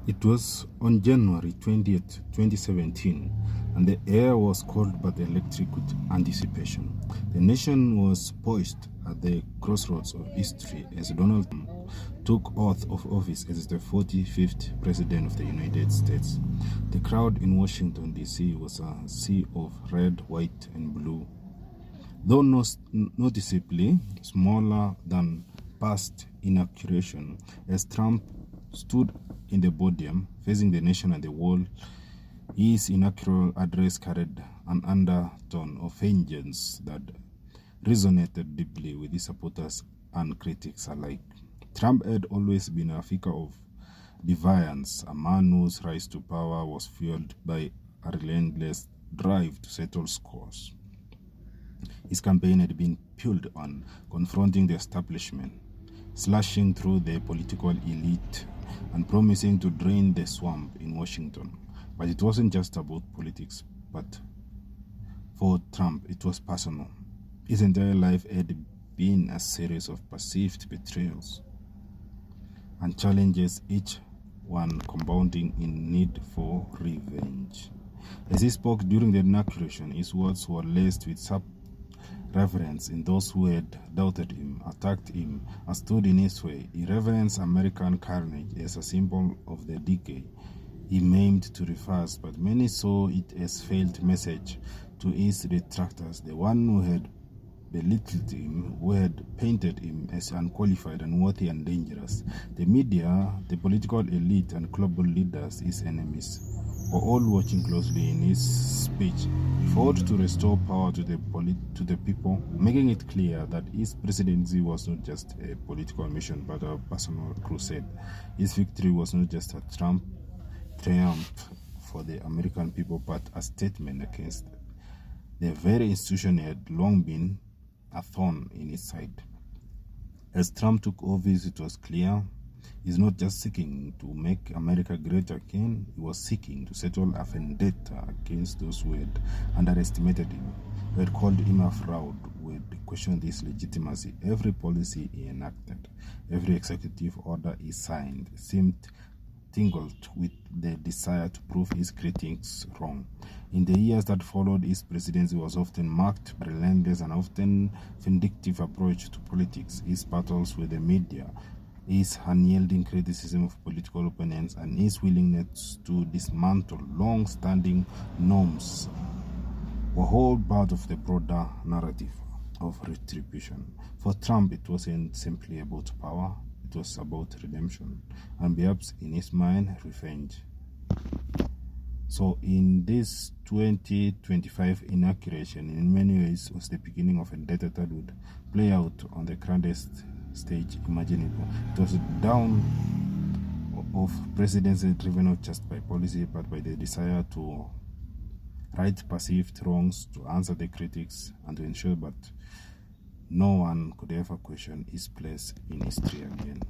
It was on January 20th, 2017, and the air was cold but electric with anticipation. The nation was poised at the crossroads of history as Donald Trump took oath of office as the 45th President of the United States. The crowd in Washington, D.C. was a sea of red, white, and blue, though noticeably smaller than past inauguration, as Trump stood in the podium facing the nation and the world. His inaugural address carried an undertone of vengeance that resonated deeply with his supporters and critics alike. Trump had always been a figure of defiance, a man whose rise to power was fueled by a relentless drive to settle scores. His campaign had been built on confronting the establishment, slashing through the political elite, and promising to drain the swamp in Washington. But it wasn't just about politics, but for Trump, it was personal. His entire life had been a series of perceived betrayals and challenges, each one compounding in need for revenge. As he spoke during the inauguration, his words were laced with reverence in those who had doubted him, attacked him, and stood in his way. He reverenced American carnage as a symbol of the decay he aimed to reverse, but many saw it as failed message to his detractors, the one who had belittled him, who had painted him as unqualified, unworthy, and dangerous. The media, the political elite, and global leaders, his enemies, were all watching closely in his speech. He vowed to restore power to the people, making it clear that his presidency was not just a political mission but a personal crusade. His victory was not just a triumph for the American people, but a statement against the very institution had long been a thorn in his side. As Trump took office, it was clear he's not just seeking to make America great again, he was seeking to settle a vendetta against those who had underestimated him, who had called him a fraud, who had questioned his legitimacy. Every policy he enacted, every executive order he signed seemed tingled with the desire to prove his critics wrong. In the years that followed, his presidency was often marked by relentless and often vindictive approach to politics, his battles with the media, his unyielding criticism of political opponents, and his willingness to dismantle long-standing norms were all part of the broader narrative of retribution. For Trump, it wasn't simply about power, it was about redemption, and perhaps in his mind, revenge. So in this 2025 inauguration, in many ways, was the beginning of a vendetta that would play out on the grandest stage imaginable. It was a down of presidency driven not just by policy but by the desire to right perceived wrongs, to answer the critics, and to ensure that no one could ever question his place in history again.